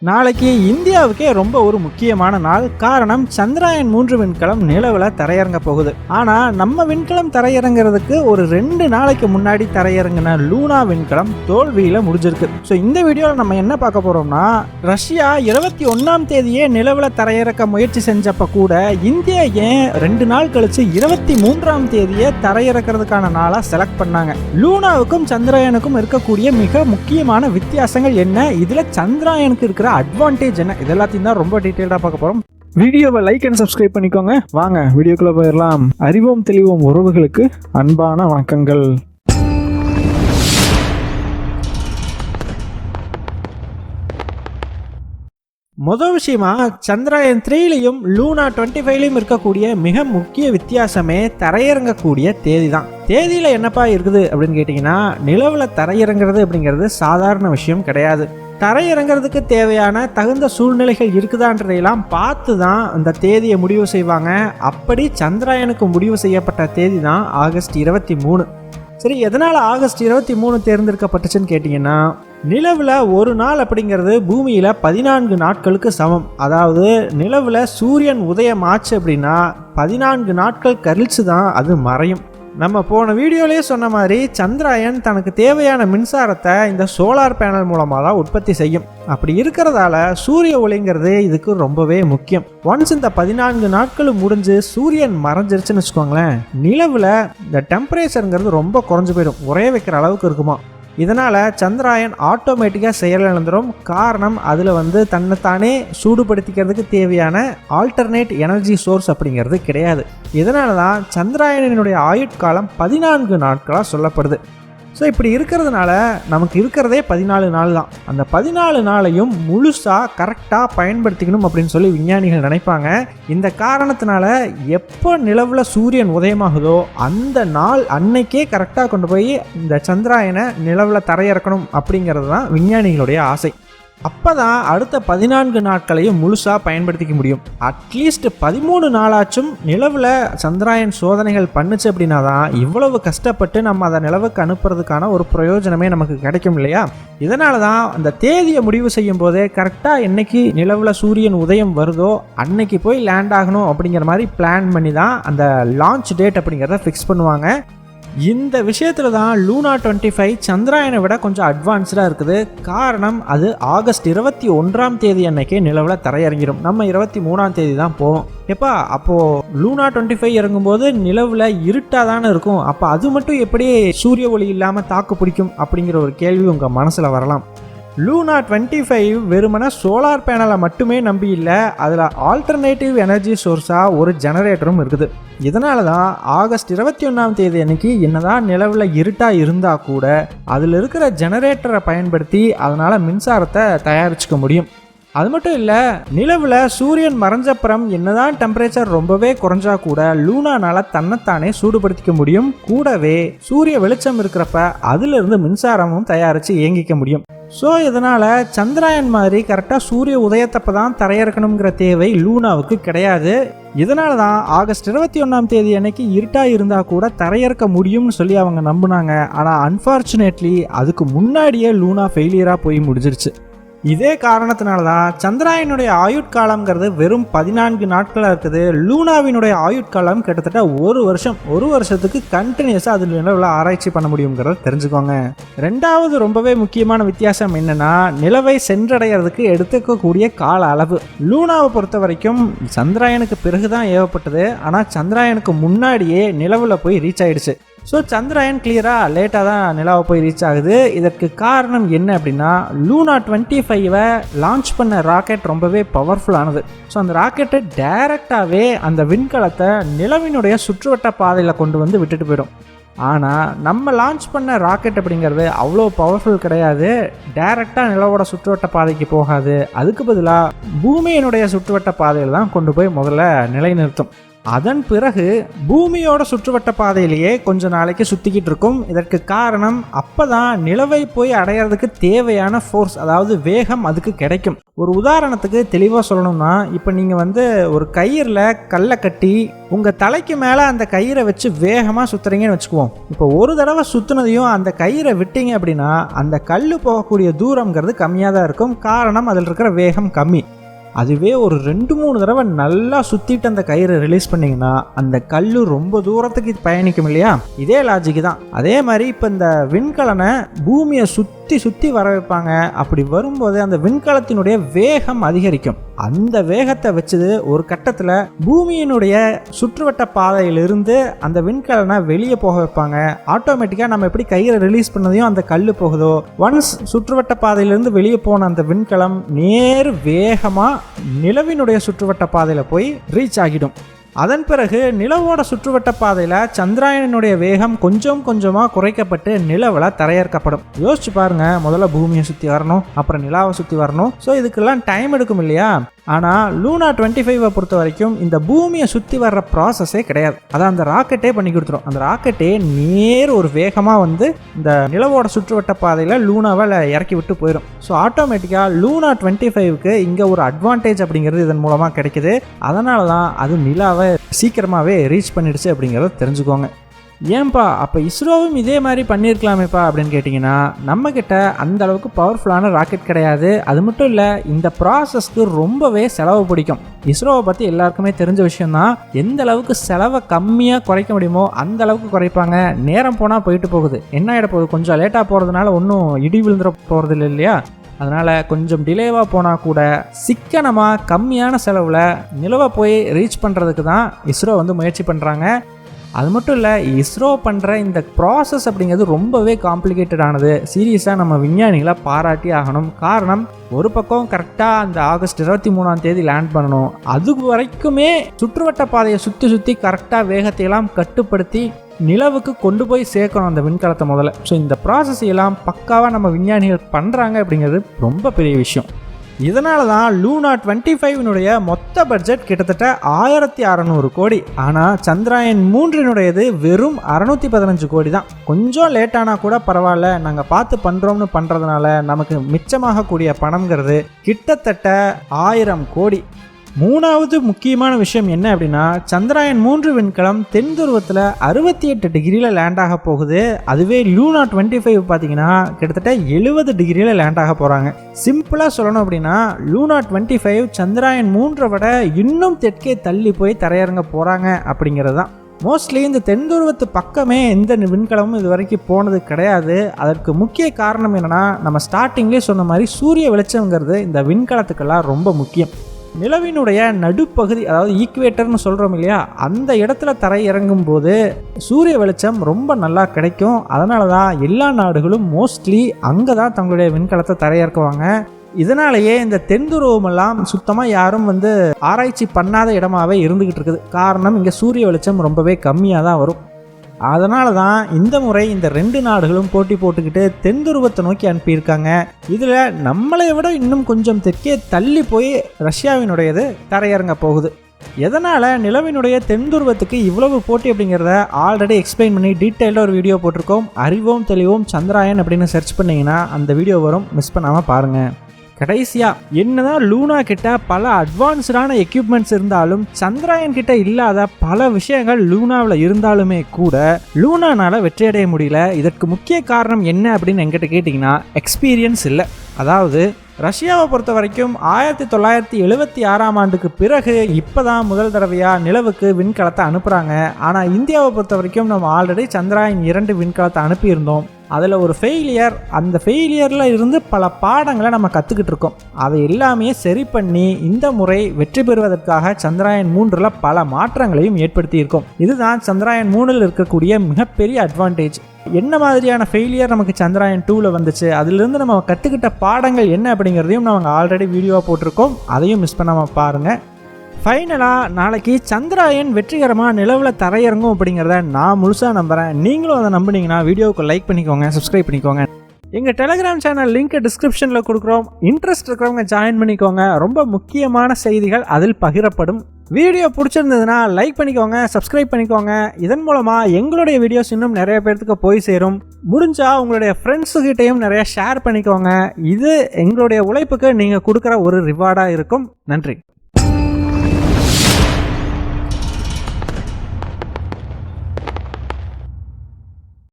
நாளைக்கு இந்தியாவுக்கே ரொம்ப ஒரு முக்கியமான நாள். காரணம், சந்திராயன் 3 விண்கலம் நிலவுல தரையிறங்க போகுது. ஆனா நம்ம விண்கலம் தரையிறங்கிறதுக்கு ஒரு 2 நாளைக்கு முன்னாடி தரையிறங்கின லூனா விண்கலம் தோல்வியில முடிஞ்சிருக்கு. ஸோ இந்த வீடியோவில் நம்ம என்ன பார்க்க போறோம்னா, ரஷ்யா 21ஆம் தேதியே நிலவுல தரையிறக்க முயற்சி செஞ்சப்ப கூட இந்தியா ஏன் 2 நாள் கழிச்சு 23ஆம் தேதியே தரையிறக்கிறதுக்கான நாளா செலக்ட் பண்ணாங்க? லூனாவுக்கும் சந்திராயனுக்கும் இருக்கக்கூடிய மிக முக்கியமான வித்தியாசங்கள் என்ன? இதுல சந்திராயனுக்கு இருக்கிற அட்வான்டேஜ் என்ன? இதெல்லாத்தையும் தான் ரொம்ப டீடைலா பார்க்க போறோம். வீடியோவை லைக் அண்ட் சப்ஸ்கிரைப் பண்ணிக்கோங்க. வாங்க வீடியோக்குள்ள போயிடலாம். அறிவோம் தெளிவோம் உறவுகளுக்கு அன்பான வணக்கங்கள். முதல் விஷயமா, சந்திராயன் 3லையும் லூனா 25லையும் இருக்கக்கூடிய மிக முக்கிய வித்தியாசமே தரையிறங்கக்கூடிய தேதி தான். தேதியில என்னப்பா இருக்குது அப்படின்னு கேட்டீங்கன்னா, நிலவுல தரையிறங்கிறது அப்படிங்கிறது சாதாரண விஷயம் கிடையாது. தரையிறங்கிறதுக்கு தேவையான தகுந்த சூழ்நிலைகள் இருக்குதான்றதையெல்லாம் பார்த்து தான் அந்த தேதியை முடிவு செய்வாங்க. அப்படி சந்திராயனுக்கு முடிவு செய்யப்பட்ட தேதி தான் ஆகஸ்ட் 23. சரி, எதனால ஆகஸ்ட் 23 தேர்ந்தெடுக்கப்பட்டுச்சுன்னு கேட்டீங்கன்னா, நிலவுல ஒரு நாள் அப்படிங்கிறது பூமியில 14 நாட்களுக்கு சமம். அதாவது நிலவுல சூரியன் உதயம் ஆச்சு அப்படின்னா 14 நாட்கள் கழிச்சு தான் அது மறையும். நம்ம போன வீடியோலேயே சொன்ன மாதிரி சந்திராயன் தனக்கு தேவையான மின்சாரத்தை இந்த சோலார் பேனல் மூலமாக தான் உற்பத்தி செய்யும். அப்படி இருக்கிறதால சூரிய ஒளிங்கிறது இதுக்கு ரொம்பவே முக்கியம். ஒன்ஸ் இந்த 14 நாட்கள் முடிஞ்சு சூரியன் மறைஞ்சிருச்சுன்னு வச்சுக்கோங்களேன், நிலவில் இந்த டெம்பரேச்சருங்கிறது ரொம்ப குறைஞ்சு போயிடும், உரைய வைக்கிற அளவுக்கு இருக்குமா. இதனால் சந்திராயன் ஆட்டோமேட்டிக்காக செயலிழந்துடும். காரணம், அதில் தன்னைத்தானே சூடுபடுத்திக்கிறதுக்கு தேவையான ஆல்டர்னேட் எனர்ஜி சோர்ஸ் அப்படிங்கிறது கிடையாது. இதனால தான் சந்திராயனினுடைய ஆயுட்காலம் 14 நாட்களாக சொல்லப்படுது. ஸோ இப்படி இருக்கிறதுனால நமக்கு இருக்கிறதே 14 நாள் தான். அந்த 14 நாளையும் முழுசாக கரெக்டாக பயன்படுத்திக்கணும் அப்படின்னு சொல்லி விஞ்ஞானிகள் நினைப்பாங்க. இந்த காரணத்தினால எப்போ நிலவில் சூரியன் உதயமாகுதோ அந்த நாள் அன்னைக்கே கரெக்டாக கொண்டு போய் இந்த சந்திராயனை நிலவில் தரையிறக்கணும் அப்படிங்கிறது தான் விஞ்ஞானிகளுடைய ஆசை. அப்போ தான் அடுத்த 14 நாட்களையும் முழுசாக பயன்படுத்திக்க முடியும். அட்லீஸ்ட் 13 நாளாச்சும் நிலவில் சந்திராயன் சோதனைகள் பண்ணுச்சு அப்படின்னா தான் இவ்வளவு கஷ்டப்பட்டு நம்ம அதை நிலவுக்கு அனுப்புறதுக்கான ஒரு பிரயோஜனமே நமக்கு கிடைக்கும் இல்லையா? இதனால தான் அந்த தேதியை முடிவு செய்யும் போதே கரெக்டாக என்னைக்கு நிலவில் சூரியன் உதயம் வருதோ அன்னைக்கு போய் லேண்ட் ஆகணும் அப்படிங்கிற மாதிரி பிளான் பண்ணி தான் அந்த லான்ச் டேட் அப்படிங்கிறத ஃபிக்ஸ் பண்ணுவாங்க. இந்த விஷயத்தில் தான் லூனா 25 சந்திராயனை விட கொஞ்சம் அட்வான்ஸ்டாக இருக்குது. காரணம், அது ஆகஸ்ட் 21ஆம் தேதி அன்னைக்கே நிலவில் தரையிறங்கிடும். நம்ம 23ஆம் தேதி தான் போவோம். எப்பா, அப்போது லூனா 25 இறங்கும்போது நிலவில் இருட்டாக தானே இருக்கும். அப்போ அது மட்டும் எப்படி சூரிய ஒளி இல்லாமல் தாக்கு பிடிக்கும் அப்படிங்கிற ஒரு கேள்வி உங்கள் மனசில் வரலாம். லூனா 25 வெறுமனே சோலார் பேனலை மட்டுமே நம்பி இல்லை, அதில் ஆல்டர்னேட்டிவ் எனர்ஜி சோர்ஸாக ஒரு ஜெனரேட்டரும் இருக்குது. இதனால தான் ஆகஸ்ட் 21ஆம் தேதி அன்னைக்கு என்னதான் நிலவில் இருட்டாக இருந்தால் கூட அதில் இருக்கிற ஜெனரேட்டரை பயன்படுத்தி அதனால் மின்சாரத்தை தயாரிச்சுக்க முடியும். அது மட்டும் இல்லை, நிலவில் சூரியன் மறைஞ்சப்புறம் என்னதான் டெம்பரேச்சர் ரொம்பவே குறைஞ்சா கூட லூனானால தன்னைத்தானே சூடுபடுத்திக்க முடியும். கூடவே சூரிய வெளிச்சம் இருக்கிறப்ப அதிலிருந்து மின்சாரமும் தயாரித்து இயங்கிக்க முடியும். ஸோ இதனால் சந்திராயன் மாதிரி கரெக்டாக சூரிய உதயத்தப்போ தான் தரையிறக்கணுங்கிற தேவை லூனாவுக்கு கிடையாது. இதனால தான் ஆகஸ்ட் 21ஆம் தேதி அன்னைக்கு இருட்டாக இருந்தால் கூட தரையிறக்க முடியும்னு சொல்லி அவங்க நம்பினாங்க. ஆனால் அன்ஃபார்ச்சுனேட்லி அதுக்கு முன்னாடியே லூனா ஃபெயிலியராக போய் முடிஞ்சிருச்சு. இதே காரணத்தினால தான் சந்திராயனுடைய ஆயுட்காலம்ங்கிறது வெறும் 14 நாட்களாக இருக்குது. லூனாவினுடைய ஆயுட்காலம் கிட்டத்தட்ட ஒரு வருஷத்துக்கு கண்டினியூஸாக அதில் நிலவில் ஆராய்ச்சி பண்ண முடியுங்கிறத தெரிஞ்சுக்கோங்க. ரெண்டாவது ரொம்பவே முக்கியமான வித்தியாசம் என்னன்னா, நிலவை சென்றடைகிறதுக்கு எடுத்துக்கக்கூடிய கால அளவு. லூனாவை பொறுத்த வரைக்கும் சந்திராயனுக்கு பிறகுதான் ஏவப்பட்டது. ஆனால் சந்திராயனுக்கு முன்னாடியே நிலவில் போய் ரீச் ஆயிடுச்சு. ஸோ சந்திராயன் கிளியராக லேட்டாக தான் நிலாவை போய் ரீச் ஆகுது. இதற்கு காரணம் என்ன அப்படின்னா, லூனா 25 லான்ச் பண்ண ராக்கெட் ரொம்பவே பவர்ஃபுல்லானது. ஸோ அந்த ராக்கெட்டு டைரெக்டாகவே அந்த விண்கலத்தை நிலவினுடைய சுற்றுவட்ட பாதையில் கொண்டு வந்து விட்டுட்டு போயிடும். ஆனால் நம்ம லான்ச் பண்ண ராக்கெட் அப்படிங்கிறது அவ்வளோ பவர்ஃபுல் கிடையாது. டைரெக்டாக நிலவோட சுற்றுவட்ட பாதைக்கு போகாது. அதுக்கு பதிலாக பூமியினுடைய சுற்றுவட்ட பாதையில் தான் கொண்டு போய் முதல்ல நிலைநிறுத்தும். அதன் பிறகு பூமியோட சுற்றுவட்ட பாதையிலேயே கொஞ்ச நாளைக்கு சுத்திக்கிட்டு இருக்கும். இதற்கு காரணம் அப்பதான் நிலவை போய் அடையிறதுக்கு தேவையான ஃபோர்ஸ், அதாவது வேகம் அதுக்கு கிடைக்கும். ஒரு உதாரணத்துக்கு தெளிவாக சொல்லணும்னா, இப்போ நீங்கள் ஒரு கயிறில் கல்லை கட்டி உங்கள் தலைக்கு மேலே அந்த கயிறை வச்சு வேகமாக சுற்றுறீங்கன்னு வச்சுக்குவோம். இப்போ ஒரு தடவை சுற்றுனதையும் அந்த கயிறை விட்டீங்க அப்படின்னா அந்த கல் போகக்கூடிய தூரம்ங்கிறது கம்மியாக தான் இருக்கும். காரணம் அதில் இருக்கிற வேகம் கம்மி. அதுவே ஒரு 2-3 தடவை நல்லா சுற்றிட்டு அந்த கயிறை ரிலீஸ் பண்ணிங்கன்னா அந்த கல் ரொம்ப தூரத்துக்கு பயணிக்கும் இல்லையா? இதே லாஜிக் தான். அதே மாதிரி இப்போ இந்த விண்கலனை பூமியை சுற்றி வர வைப்பாங்க. அப்படி வரும்போது அந்த விண்கலத்தினுடைய வேகம் அதிகரிக்கும். அந்த வேகத்தை வச்சது ஒரு கட்டத்தில் பூமியினுடைய சுற்றுவட்ட பாதையிலிருந்து அந்த விண்கலனை வெளியே போக வைப்பாங்க. ஆட்டோமேட்டிக்காக நம்ம எப்படி கயிறை ரிலீஸ் பண்ணதையும் அந்த கல் போகுதோ, ஒன்ஸ் சுற்றுவட்ட பாதையிலிருந்து வெளியே போன அந்த விண்கலம் நேர் வேகமாக நிலவினுடைய சுற்றுவட்ட பாதையில் போய் ரீச் ஆகிடும். அதன் பிறகு நிலவோட சுற்றுவட்ட பாதையில் சந்திராயனுடைய வேகம் கொஞ்சம் கொஞ்சமாக குறைக்கப்பட்டு நிலவில் தரையிறக்கப்படும். யோசிச்சு பாருங்க, முதல்ல பூமியை சுற்றி வரணும், அப்புறம் நிலாவை சுற்றி வரணும். ஸோ இதுக்கெல்லாம் டைம் எடுக்கும் இல்லையா? ஆனால் லூனா 25 பொறுத்த வரைக்கும் இந்த பூமியை சுற்றி வர்ற ப்ராசஸே கிடையாது. அதான் அந்த ராக்கெட்டே பண்ணி கொடுத்துரும். அந்த ராக்கெட்டே நேர் ஒரு வேகமாக இந்த நிலவோட சுற்றுவட்ட பாதையில் லூனாவை இறக்கி விட்டு போயிடும். ஸோ ஆட்டோமேட்டிக்காக லூனா 25க்கு இங்கே ஒரு அட்வான்டேஜ் அப்படிங்கிறது இதன் மூலமாக கிடைக்குது. அதனால தான் அது நிலாவை சீக்கிரமாகவே ரீச் பண்ணிடுச்சு அப்படிங்கிறத தெரிஞ்சுக்கோங்க. ஏன்பா அப்போ இஸ்ரோவும் இதே மாதிரி பண்ணியிருக்கலாமேப்பா அப்படின்னு கேட்டிங்கன்னா, நம்மக்கிட்ட அந்த அளவுக்கு பவர்ஃபுல்லான ராக்கெட் கிடையாது. அது மட்டும் இல்லை, இந்த ப்ராசஸ்க்கு ரொம்பவே செலவு பிடிக்கும். இஸ்ரோவை பற்றி எல்லாருக்குமே தெரிஞ்ச விஷயம்தான். எந்த அளவுக்கு செலவை கம்மியாக குறைக்க முடியுமோ அந்த அளவுக்கு குறைப்பாங்க. நேரம் போனால் போயிட்டு போகுது, என்ன ஆகிட போகுது, கொஞ்சம் லேட்டாக போகிறதுனால ஒன்றும் இடி விழுந்துட போகிறது இல்லை இல்லையா? அதனால் கொஞ்சம் டிலேவாக போனால் கூட சிக்கனமாக கம்மியான செலவில் நிலவை போய் ரீச் பண்ணுறதுக்கு தான் இஸ்ரோ முயற்சி பண்ணுறாங்க. அது மட்டும் இல்லை, இஸ்ரோ பண்ணுற இந்த ப்ராசஸ் அப்படிங்கிறது ரொம்பவே காம்ப்ளிகேட்டடானது. சீரியஸாக நம்ம விஞ்ஞானிகளை பாராட்டி ஆகணும். காரணம், ஒரு பக்கம் கரெக்டாக அந்த ஆகஸ்ட் 23 லேண்ட் பண்ணணும். அது வரைக்குமே சுற்றுவட்ட பாதையை சுற்றி கரெக்டாக வேகத்தையெல்லாம் கட்டுப்படுத்தி நிலவுக்கு கொண்டு போய் சேர்க்கணும் அந்த விண்கலத்தை முதல்ல. ஸோ இந்த ப்ராசஸ் எல்லாம் பக்காவாக நம்ம விஞ்ஞானிகள் பண்ணுறாங்க அப்படிங்கிறது ரொம்ப பெரிய விஷயம். இதனால தான் லூனா 25 மொத்த பட்ஜெட் கிட்டத்தட்ட 1600 கோடி. ஆனால் சந்திராயன் 3 வெறும் 615 கோடி தான். கொஞ்சம் லேட்டானா கூட பரவாயில்ல, நாங்கள் பார்த்து பண்ணுறோம்னு பண்ணுறதுனால நமக்கு மிச்சமாகக்கூடிய பணம்ங்கிறது கிட்டத்தட்ட 1000 கோடி. மூணாவது முக்கியமான விஷயம் என்ன அப்படின்னா, சந்திராயன் 3 விண்கலம் தென் துருவத்தில் 68 டிகிரியில் லேண்ட் ஆக போகுது. அதுவே லூனா 25 பார்த்தீங்கன்னா கிட்டத்தட்ட 70 டிகிரியில் லேண்ட் ஆக போகிறாங்க. சிம்பிளாக சொல்லணும் அப்படின்னா, லூனா 25 சந்திராயன் 3 விட இன்னும் தெற்கே தள்ளி போய் தரையிறங்க போகிறாங்க அப்படிங்கிறது தான். மோஸ்ட்லி இந்த தென் துருவத்து பக்கமே எந்த விண்கலமும் இது வரைக்கும் போனது கிடையாது. அதற்கு முக்கிய காரணம் என்னென்னா, நம்ம ஸ்டார்டிங்லேயே சொன்ன மாதிரி சூரிய வெளிச்சம்ங்கிறது இந்த விண்கலத்துக்கெல்லாம் ரொம்ப முக்கியம். நிலவினுடைய நடுப்பகுதி, அதாவது ஈக்குவேட்டர்னு சொல்கிறோம் இல்லையா, அந்த இடத்துல தரை இறங்கும் போது சூரிய வெளிச்சம் ரொம்ப நல்லா கிடைக்கும். அதனால தான் எல்லா நாடுகளும் மோஸ்ட்லி அங்கே தான் தங்களுடைய விண்கலத்தை தரையிறக்குவாங்க. இதனாலேயே இந்த தென் துருவமெல்லாம் சுத்தமாக யாரும் ஆராய்ச்சி பண்ணாத இடமாவே இருந்துகிட்டு இருக்குது. காரணம், இங்கே சூரிய வெளிச்சம் ரொம்பவே கம்மியாக தான் வரும். அதனால தான் இந்த முறை இந்த 2 நாடுகளும் போட்டி போட்டுக்கிட்டு தென் துருவத்தை நோக்கி அனுப்பியிருக்காங்க. இதில் நம்மளை விட இன்னும் கொஞ்சம் தெற்கே தள்ளி போய் ரஷ்யாவினுடையது தரையிறங்க போகுது. எதனால் நிலவினுடைய தென் துருவத்துக்கு இவ்வளவு போட்டி அப்படிங்கிறத ஆல்ரெடி எக்ஸ்பிளைன் பண்ணி டீட்டெயிலாக ஒரு வீடியோ போட்டிருக்கோம். அறிவோம் தெளிவோம் சந்திராயன் அப்படின்னு சர்ச் பண்ணிங்கன்னா அந்த வீடியோ வரும், மிஸ் பண்ணாமல் பாருங்கள். கடைசியாக, என்னதான் லூனா கிட்ட பல அட்வான்ஸ்டான எக்யூப்மெண்ட்ஸ் இருந்தாலும் சந்திராயன் கிட்ட இல்லாத பல விஷயங்கள் லூனாவில் இருந்தாலுமே கூட லூனானால வெற்றியடைய முடியல. இதற்கு முக்கிய காரணம் என்ன அப்படின்னு என்கிட்ட கேட்டிங்கன்னா, எக்ஸ்பீரியன்ஸ் இல்லை. அதாவது ரஷ்யாவை பொறுத்த வரைக்கும் 1976ஆம் ஆண்டுக்கு பிறகு இப்போ தான் முதல் தடவையாக நிலவுக்கு விண்கலத்தை அனுப்புகிறாங்க. ஆனால் இந்தியாவை பொறுத்த வரைக்கும் நம்ம ஆல்ரெடி சந்திராயன் 2 விண்கலத்தை அனுப்பியிருந்தோம். அதில் ஒரு ஃபெயிலியர், அந்த ஃபெயிலியரில் இருந்து பல பாடங்களை நம்ம கற்றுக்கிட்டு இருக்கோம். அதை எல்லாமே சரி பண்ணி இந்த முறை வெற்றி பெறுவதற்காக சந்திராயன் 3 பல மாற்றங்களையும் ஏற்படுத்தியிருக்கோம். இதுதான் சந்திராயன் 3 இருக்கக்கூடிய மிகப்பெரிய அட்வான்டேஜ். என்ன மாதிரியான ஃபெயிலியர் நமக்கு சந்திராயன் 2 வந்துச்சு, அதிலிருந்து நம்ம கற்றுக்கிட்ட பாடங்கள் என்ன அப்படிங்கிறதையும் நம்ம ஆல்ரெடி வீடியோவாக போட்டிருக்கோம். அதையும் மிஸ் பண்ணாமல் பாருங்கள். ஃபைனலாக நாளைக்கு சந்திராயன் வெற்றிகரமாக நிலவில் தரையிறங்கும் அப்படிங்கிறத நான் முழுசாக நம்புகிறேன். நீங்களும் அதை நம்பினீங்கன்னா வீடியோவுக்கு லைக் பண்ணிக்கோங்க, சப்ஸ்கிரைப் பண்ணிக்கோங்க. எங்கள் டெலிகிராம் சேனல் லிங்க் டிஸ்கிரிப்ஷனில் கொடுக்குறோம். இன்ட்ரெஸ்ட் இருக்கிறவங்க ஜாயின் பண்ணிக்கோங்க. ரொம்ப முக்கியமான செய்திகள் அதில் பகிரப்படும். வீடியோ பிடிச்சிருந்ததுன்னா லைக் பண்ணிக்கோங்க, சப்ஸ்கிரைப் பண்ணிக்கோங்க. இதன் மூலமாக எங்களுடைய வீடியோஸ் இன்னும் நிறைய பேர்த்துக்கு போய் சேரும். முடிஞ்சா உங்களுடைய ஃப்ரெண்ட்ஸுக்கிட்டையும் நிறைய ஷேர் பண்ணிக்கோங்க. இது எங்களுடைய உழைப்புக்கு நீங்கள் கொடுக்குற ஒரு ரிவார்டாக இருக்கும். நன்றி.